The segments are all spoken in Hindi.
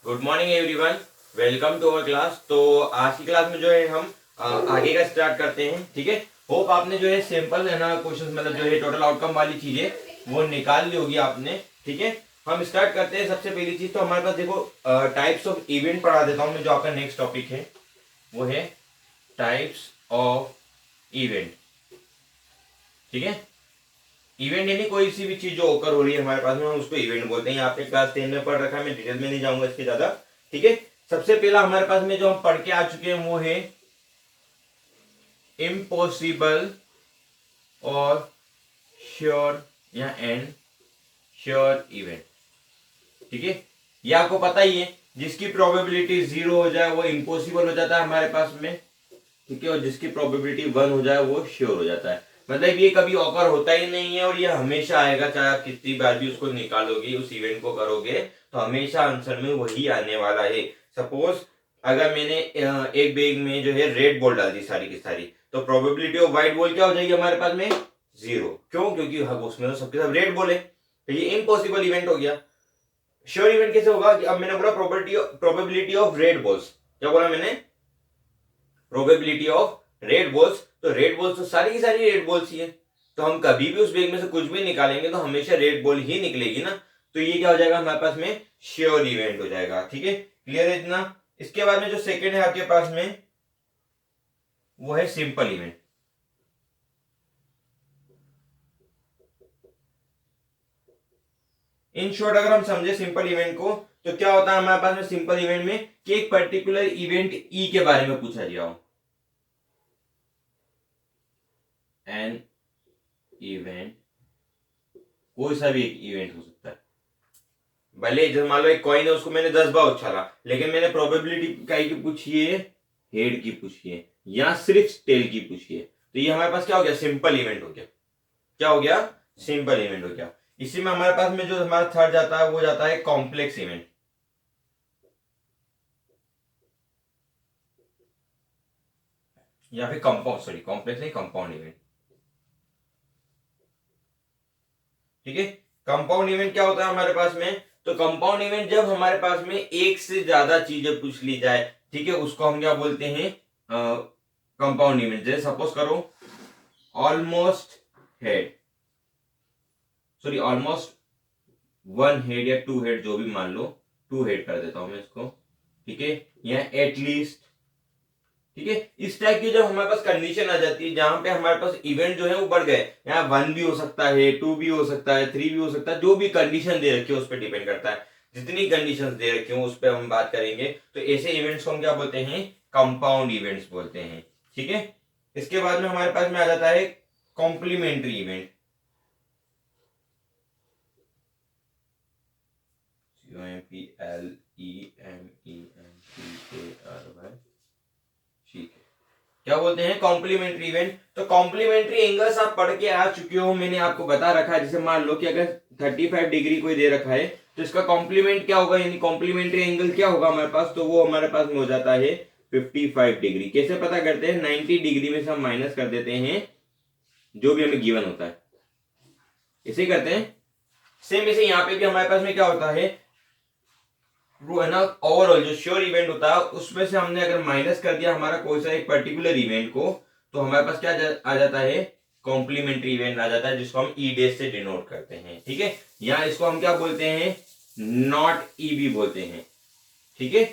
Good morning everyone, welcome to our class. तो आज की क्लास में जो है हम आगे का स्टार्ट करते हैं। ठीक है, होप आपने जो है सिंपल है ना क्वेश्चन मतलब जो है टोटल आउटकम वाली चीजें वो निकाल ली होगी आपने। ठीक है, हम स्टार्ट करते हैं। सबसे पहली चीज तो हमारे पास देखो टाइप्स ऑफ इवेंट पढ़ा देता हूँ मैं, जो आपका नेक्स्ट टॉपिक है वो है टाइप्स ऑफ इवेंट। ठीक है, इवेंट यानी कोई सी भी चीज जो ओकर हो रही है हमारे पास में, हम उसको इवेंट बोलते हैं। आपने क्लास 10 में पढ़ रखा है, मैं डिटेल में नहीं जाऊंगा इसके ज्यादा। ठीक है, सबसे पहला हमारे पास में जो हम पढ़ के आ चुके हैं वो है इम्पॉसिबल और श्योर या एंड श्योर इवेंट। ठीक है, ये आपको पता ही है, जिसकी प्रोबेबिलिटी 0 हो जाए वो इम्पॉसिबल हो जाता है हमारे पास में। ठीक है, और जिसकी प्रोबेबिलिटी 1 हो जाए वो श्योर हो जाता है। मतलब ये कभी ऑकर होता ही नहीं है और ये हमेशा आएगा, चाहे आप कितनी बार भी उसको निकालोगे, उस इवेंट को करोगे तो हमेशा आंसर में वही आने वाला है। सपोज अगर मैंने एक बैग में जो है रेड बॉल डाल दी सारी की सारी, तो प्रोबेबिलिटी ऑफ व्हाइट बॉल क्या हो जाएगी हमारे पास में? 0। क्यों? क्योंकि उसमें तो सबके सब रेड बॉल है, तो ये इम्पॉसिबल इवेंट हो गया। श्योर इवेंट कैसे होगा? कि अब मैंने बोला प्रोबेबिलिटी ऑफ रेड बॉल्स, क्या बोला मैंने? Probability of red balls. तो रेड बॉल्स तो सारी की सारी रेड बॉल्स ही है, तो हम कभी भी उस बैग में से कुछ भी निकालेंगे तो हमेशा रेड बॉल ही निकलेगी ना। तो ये क्या हो जाएगा हमारे पास में? श्योर इवेंट हो जाएगा। ठीक है, क्लियर है इतना? इसके बाद में जो सेकेंड है आपके पास में वो है सिंपल इवेंट। इन शॉर्ट अगर हम समझे सिंपल इवेंट को, तो क्या होता है हमारे पास में सिंपल इवेंट में कि एक पर्टिकुलर इवेंट ई के बारे में पूछा गया हो। एन इवेंट, कोई सा भी एक इवेंट हो सकता है। भले जब मान लो एक कॉइन है, उसको मैंने 10 बार उछाला, लेकिन मैंने प्रोबेबिलिटी काय की पूछी है? हेड की पूछी है, या सिर्फ टेल की पूछी है। तो ये हमारे पास क्या हो गया? सिंपल इवेंट हो गया। क्या हो गया? सिंपल इवेंट हो गया। इसी में हमारे पास में जो हमारा थर्ड जाता है वो जाता है कॉम्प्लेक्स इवेंट, या फिर कंपाउंड, सॉरी कॉम्प्लेक्स नहीं, कंपाउंड इवेंट। ठीक है, कंपाउंड इवेंट क्या होता है हमारे पास में? तो कंपाउंड इवेंट जब हमारे पास में एक से ज्यादा चीजें पूछ ली जाए, ठीक है, उसको हम क्या बोलते हैं? Compound event. जैसे सपोज करो almost head, sorry almost one head या टू हेड, जो भी मान लो, टू हेड कर देता हूं मैं इसको। ठीक है, या एटलीस्ट। ठीक है, इस टाइप की जब हमारे पास कंडीशन आ जाती है जहां पे हमारे पास इवेंट जो है वो बढ़ गए, यहाँ 1 भी हो सकता है, 2 भी हो सकता है, 3 भी हो सकता है, जो भी कंडीशन दे रखी है उस पर डिपेंड करता है। जितनी कंडीशंस दे रखी हो उस पर हम बात करेंगे। तो ऐसे इवेंट्स को हम क्या बोलते हैं? कंपाउंड इवेंट्स बोलते हैं। ठीक है, इसके बाद में हमारे पास में आ जाता है कॉम्प्लीमेंट्री इवेंट। COMPLEMENTRY। ठीक है, क्या बोलते हैं? Complementary event. तो कॉम्प्लीमेंट्री एंगल्स आप पढ़ के आ चुके हो, मैंने आपको बता रखा है। जैसे मान लो कि अगर 35 डिग्री कोई दे रखा है, तो इसका कॉम्प्लीमेंट क्या होगा, यानी कॉम्प्लीमेंट्री एंगल क्या होगा हमारे पास? तो वो हमारे पास में हो जाता है 55 डिग्री। कैसे पता करते हैं? 90 डिग्री में से हम माइनस कर देते हैं जो भी हमें गिवन होता है, इसे करते हैं। सेम ऐसे यहाँ पे भी हमारे पास में क्या होता है, वो है ना, ओवरऑल जो श्योर इवेंट होता है उसमें से हमने अगर माइनस कर दिया हमारा कोई सा एक पर्टिकुलर इवेंट को, तो हमारे पास क्या आ जाता है? कॉम्प्लीमेंट्री इवेंट आ जाता है, जिसको हम ई डे से डिनोट करते हैं। ठीक है, या इसको हम क्या बोलते हैं? नॉट ई भी बोलते हैं। ठीक है,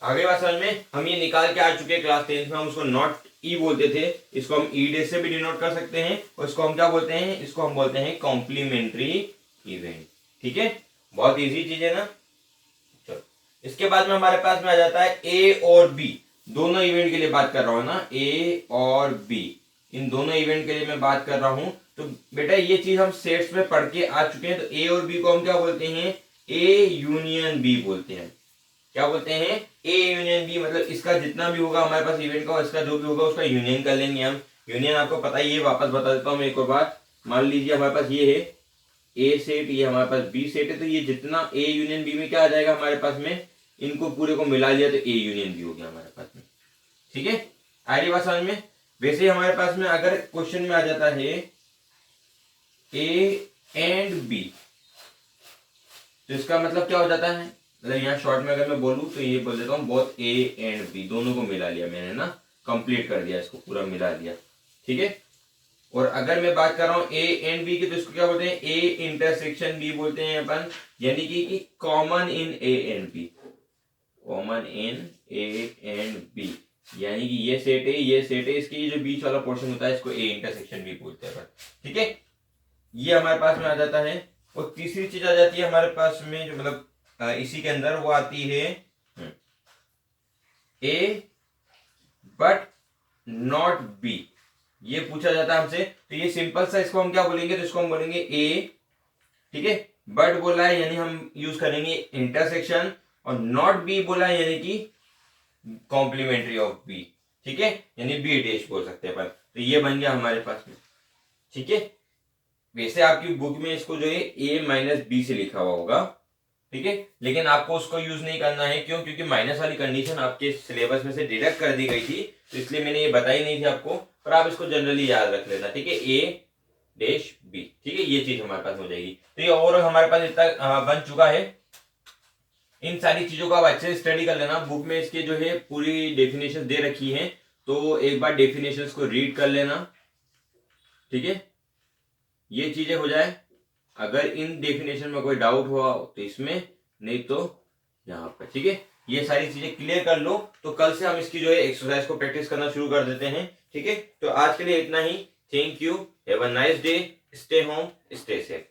आगे बात समझ में? हम ये निकाल के आ चुके हैं क्लास 10 में, हम उसको नॉट ई बोलते थे, इसको हम ई डे से भी डिनोट कर सकते हैं, और इसको हम क्या बोलते हैं? इसको हम बोलते हैं कॉम्प्लीमेंट्री इवेंट। ठीक है, बहुत इजी चीज है ना। इसके बाद में हमारे पास में आ जाता है ए और बी, दोनों इवेंट के लिए बात कर रहा हूं ना, ए और बी, इन दोनों इवेंट के लिए मैं बात कर रहा हूं। तो बेटा ये चीज हम सेट्स में पढ़ के आ चुके हैं। तो ए और बी को हम क्या बोलते हैं? ए यूनियन बी बोलते हैं। क्या बोलते हैं? A union B. मतलब इसका जितना भी होगा हमारे पास इवेंट का, इसका जो भी होगा उसका यूनियन कर लेंगे हम। यूनियन आपको पता ही है, वापस बता देता हूं मैं एक और बात। मान लीजिए हमारे पास ये है ए सेट, ये हमारे पास बी सेट है, तो ये जितना ए यूनियन बी में क्या आ जाएगा हमारे पास में, इनको पूरे को मिला लिया तो ए यूनियन बी हो गया हमारे पास में। ठीक है, आ रही बात समझ में? वैसे ही हमारे पास में अगर क्वेश्चन में आ जाता है ए एंड बी, तो इसका मतलब क्या हो जाता है? मतलब यहाँ शॉर्ट में अगर मैं बोलूँ तो ये बोल देता हूँ बोथ ए एंड बी, दोनों को मिला लिया मैंने ना, कंप्लीट कर दिया, इसको पूरा मिला लिया, ठीक है। और अगर मैं बात कर रहा हूँ ए एंड बी की, तो इसको क्या बोलते हैं, ए इंटरसेक्शन बी बोलते हैं अपन, यानी कि common in A and B, common in A and B, यानी कि ये सेट है, ये सेट है, इसके ये जो बीच वाला पोर्शन होता है इसको ए इंटरसेक्शन बी बोलते हैं अपन, ठीक है। ये हमारे पास में आ जाता है। और तीसरी चीज आ जाती है हमारे पास में, जो मतलब इसी के अंदर वो आती है ए बट नॉट बी, ये पूछा जाता है हमसे। तो ये सिंपल सा, इसको हम क्या बोलेंगे, तो इसको हम बोलेंगे ए, ठीक है। बट बोला है यानी हम यूज करेंगे इंटरसेक्शन, और नॉट बी बोला है यानी कि कॉम्प्लीमेंट्री ऑफ बी, ठीक है, यानी बी डैश बोल सकते हैं अपन। तो ये बन गया हमारे पास में, ठीक है। वैसे आपकी बुक में इसको जो है ए माइनस बी से लिखा हुआ होगा, ठीक है, लेकिन आपको उसको यूज नहीं करना है, क्यों, क्योंकि माइनस वाली कंडीशन आपके सिलेबस में से डिडक्ट कर दी गई थी, तो इसलिए मैंने ये बताई नहीं थी आपको, पर आप इसको जनरली याद रख लेना, ठीक है, ए डैश बी, ठीक है, ये चीज हमारे पास हो जाएगी। तो ये ओवरऑल हमारे पास इतना बन चुका है। इन सारी चीजों को आप अच्छे से स्टडी कर लेना, बुक में इसके जो है पूरी डेफिनेशन दे रखी है, तो एक बार डेफिनेशन को रीड कर लेना, ठीक है। ये चीजें हो जाए, अगर इन डेफिनेशन में कोई डाउट हुआ तो इसमें, नहीं तो यहाँ पर, ठीक है। ये सारी चीजें क्लियर कर लो, तो कल से हम इसकी जो है एक्सरसाइज को प्रैक्टिस करना शुरू कर देते हैं, ठीक है। तो आज के लिए इतना ही, thank you, have a nice day, stay home, stay safe.